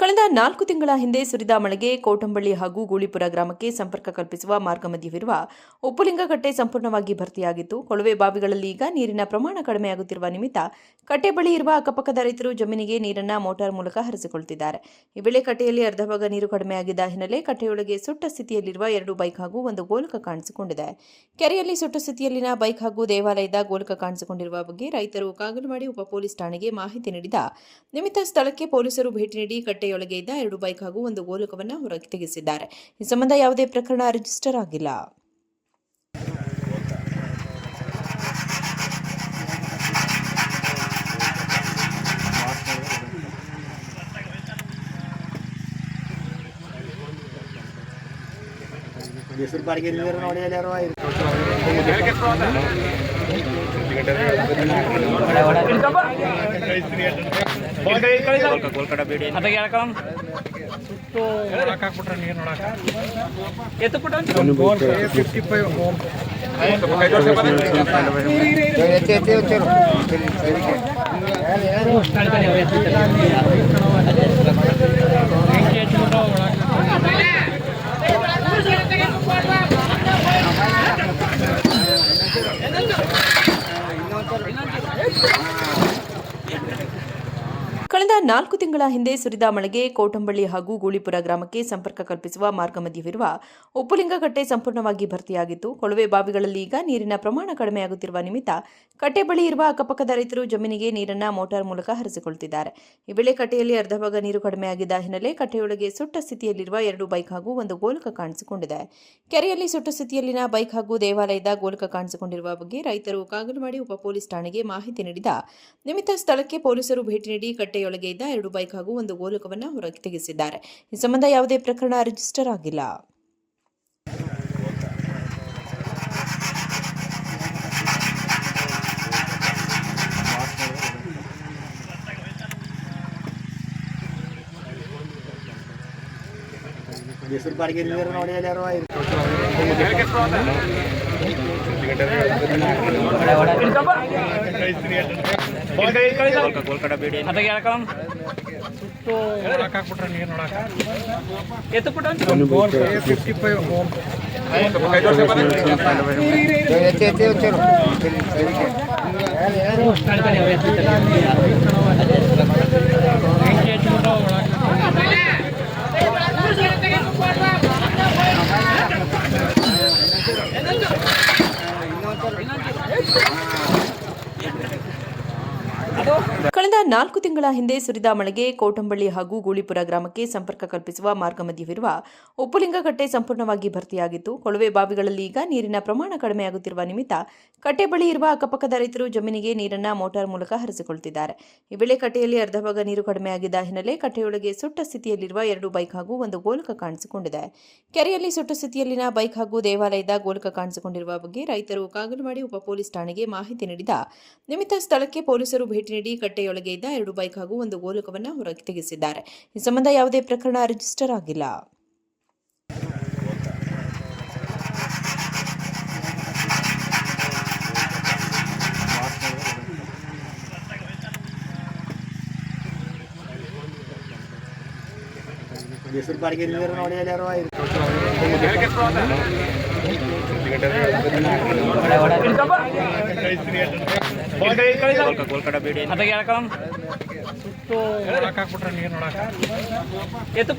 ಕಳೆದ 4 ತಿಂಗಳ ಹಿಂದೆ ಸುರಿದ ಮಳೆಗೆ ಕೋಟಂಬಳ್ಳಿ ಹಾಗೂ ಗೂಳಿಪುರ ಗ್ರಾಮಕ್ಕೆ ಸಂಪರ್ಕ ಕಲ್ಪಿಸುವ ಮಾರ್ಗ ಮಧ್ಯವಿರುವ ಉಪ್ಪುಲಿಂಗಕಟ್ಟೆ ಸಂಪೂರ್ಣವಾಗಿ ಭರ್ತಿಯಾಗಿತ್ತು. ಕೊಳವೆ ಬಾವಿಗಳಲ್ಲಿ ಈಗ ನೀರಿನ ಪ್ರಮಾಣ ಕಡಿಮೆಯಾಗುತ್ತಿರುವ ನಿಮಿತ್ತ ಕಟ್ಟೆ ಬಳಿ ಇರುವ ಅಕ್ಕಪಕ್ಕದ ರೈತರು ಜಮೀನಿಗೆ ನೀರನ್ನು ಮೋಟಾರ್ ಮೂಲಕ ಹರಿಸಿಕೊಳ್ಳುತ್ತಿದ್ದಾರೆ. ಈ ವೇಳೆ ಕಟ್ಟೆಯಲ್ಲಿ ಅರ್ಧ ಭಾಗ ನೀರು ಕಡಿಮೆಯಾಗಿದ್ದ ಹಿನ್ನೆಲೆ ಕಟ್ಟೆಯೊಳಗೆ ಸುಟ್ಟ ಸ್ಥಿತಿಯಲ್ಲಿರುವ 2 ಬೈಕ್ ಹಾಗೂ ಒಂದು ಗೋಲಕ ಕಾಣಿಸಿಕೊಂಡಿದೆ. ಕೆರೆಯಲ್ಲಿ ಸುಟ್ಟ ಸ್ಥಿತಿಯಲ್ಲಿನ ಬೈಕ್ ಹಾಗೂ ದೇವಾಲಯದ ಗೋಲಕ ಕಾಣಿಸಿಕೊಂಡಿರುವ ಬಗ್ಗೆ ರೈತರು ಕಾಗಲವಾಡಿ ಉಪ ಪೊಲೀಸ್ ಠಾಣೆಗೆ ಮಾಹಿತಿ ನೀಡಿದ ನಿಮಿತ್ತ ಸ್ಥಳಕ್ಕೆ ಪೊಲೀಸರು ಭೇಟಿ ನೀಡಿ ಕಟ್ಟೆಯೊಳಗೆ ಇದ್ದ 2 ಬೈಕ್ ಹಾಗೂ ಒಂದು ಗೋಲಕವನ್ನು ಹೊರಗೆ ತೆಗೆಸಿದ್ದಾರೆ. ಈ ಸಂಬಂಧ ಯಾವುದೇ ಪ್ರಕರಣ ರಿಜಿಸ್ಟರ್ ಆಗಿಲ್ಲ. ಕಳೆದ 4 ತಿಂಗಳ ಹಿಂದೆ ಸುರಿದ ಮಳೆಗೆ ಕೋಟಂಬಳ್ಳಿ ಹಾಗೂ ಗೂಳಿಪುರ ಗ್ರಾಮಕ್ಕೆ ಸಂಪರ್ಕ ಕಲ್ಪಿಸುವ ಮಾರ್ಗ ಮಧ್ಯವಿರುವ ಉಪ್ಪುಲಿಂಗಕಟ್ಟೆ ಸಂಪೂರ್ಣವಾಗಿ ಭರ್ತಿಯಾಗಿತ್ತು. ಕೊಳವೆ ಬಾವಿಗಳಲ್ಲಿ ಈಗ ನೀರಿನ ಪ್ರಮಾಣ ಕಡಿಮೆಯಾಗುತ್ತಿರುವ ನಿಮಿತ್ತ ಕಟ್ಟೆ ಬಳಿ ಇರುವ ಅಕ್ಕಪಕ್ಕದ ರೈತರು ಜಮೀನಿಗೆ ನೀರನ್ನು ಮೋಟಾರ್ ಮೂಲಕ ಹರಿಸಿಕೊಳ್ಳುತ್ತಿದ್ದಾರೆ. ಈ ವೇಳೆ ಕಟ್ಟೆಯಲ್ಲಿ ಅರ್ಧ ಭಾಗ ನೀರು ಕಡಿಮೆಯಾಗಿದ್ದ ಹಿನ್ನೆಲೆ ಕಟ್ಟೆಯೊಳಗೆ ಸುಟ್ಟ ಸ್ಥಿತಿಯಲ್ಲಿರುವ 2 ಬೈಕ್ ಹಾಗೂ ಒಂದು ಗೋಲಕ ಕಾಣಿಸಿಕೊಂಡಿದೆ. ಕೆರೆಯಲ್ಲಿ ಸುಟ್ಟ ಸ್ಥಿತಿಯಲ್ಲಿನ ಬೈಕ್ ಹಾಗೂ ದೇವಾಲಯದ ಗೋಲಕ ಕಾಣಿಸಿಕೊಂಡಿರುವ ಬಗ್ಗೆ ರೈತರು ಕಾಗಲವಾಡಿ ಉಪ ಪೊಲೀಸ್ ಠಾಣೆಗೆ ಮಾಹಿತಿ ನೀಡಿದ ನಿಮಿತ್ತ ಸ್ಥಳಕ್ಕೆ ಪೊಲೀಸರು ಭೇಟಿ ನೀಡಿ ಕಟ್ಟೆಯೊಳಗೆ ಇದ್ದ 2 ಬೈಕ್ ಹಾಗೂ ಒಂದು ಗೋಲಕವನ್ನು ಹೊರಗೆ ತೆಗೆಸಿದ್ದಾರೆ. ಈ ಸಂಬಂಧ ಯಾವುದೇ ಪ್ರಕರಣ ರಿಜಿಸ್ಟರ್ ಆಗಿಲ್ಲ. ಕಳೆದ 4 ತಿಂಗಳ ಹಿಂದೆ ಸುರಿದ ಮಳೆಗೆ ಕೋಟಂಬಳ್ಳಿ ಹಾಗೂ ಗೂಳಿಪುರ ಗ್ರಾಮಕ್ಕೆ ಸಂಪರ್ಕ ಕಲ್ಪಿಸುವ ಮಾರ್ಗ ಮಧ್ಯವಿರುವ ಉಪ್ಪುಲಿಂಗಕಟ್ಟೆ ಸಂಪೂರ್ಣವಾಗಿ ಭರ್ತಿಯಾಗಿತ್ತು. ಕೊಳವೆ ಬಾವಿಗಳಲ್ಲಿ ಈಗ ನೀರಿನ ಪ್ರಮಾಣ ಕಡಿಮೆಯಾಗುತ್ತಿರುವ ನಿಮಿತ್ತ ಕಟ್ಟೆ ಬಳಿ ಇರುವ ಅಕ್ಕಪಕ್ಕದ ರೈತರು ಜಮೀನಿಗೆ ನೀರನ್ನು ಮೋಟಾರ್ ಮೂಲಕ ಹರಿಸಿಕೊಳ್ಳುತ್ತಿದ್ದಾರೆ. ಈ ವೇಳೆ ಕಟ್ಟೆಯಲ್ಲಿ ಅರ್ಧ ಭಾಗ ನೀರು ಕಡಿಮೆಯಾಗಿದ್ದ ಹಿನ್ನೆಲೆ ಕಟ್ಟೆಯೊಳಗೆ ಸುಟ್ಟ ಸ್ಥಿತಿಯಲ್ಲಿರುವ 2 ಬೈಕ್ ಹಾಗೂ ಒಂದು ಗೋಲಕ ಕಾಣಿಸಿಕೊಂಡಿದೆ. ಕೆರೆಯಲ್ಲಿ ಸುಟ್ಟ ಸ್ಥಿತಿಯಲ್ಲಿನ ಬೈಕ್ ಹಾಗೂ ದೇವಾಲಯದ ಗೋಲಕ ಕಾಣಿಸಿಕೊಂಡಿರುವ ಬಗ್ಗೆ ರೈತರು ಕಾಗಲವಾಡಿ ಉಪ ಪೊಲೀಸ್ ಠಾಣೆಗೆ ಮಾಹಿತಿ ನೀಡಿದ ನಿಮಿತ್ತ ಸ್ಥಳಕ್ಕೆ ಪೊಲೀಸರು ಭೇಟಿ ನೀಡಿ ಕಟ್ಟೆಯೊಳಗೆ ಇದ್ದ 2 ಬೈಕ್ ಹಾಗೂ ಒಂದು ಗೋಲಕವನ್ನು ಹೊರಗೆ ತೆಗೆಸಿದ್ದಾರೆ. ಈ ಸಂಬಂಧ ಯಾವುದೇ ಪ್ರಕರಣ ರಿಜಿಸ್ಟರ್ ಆಗಿಲ್ಲ. ಎತ್ತು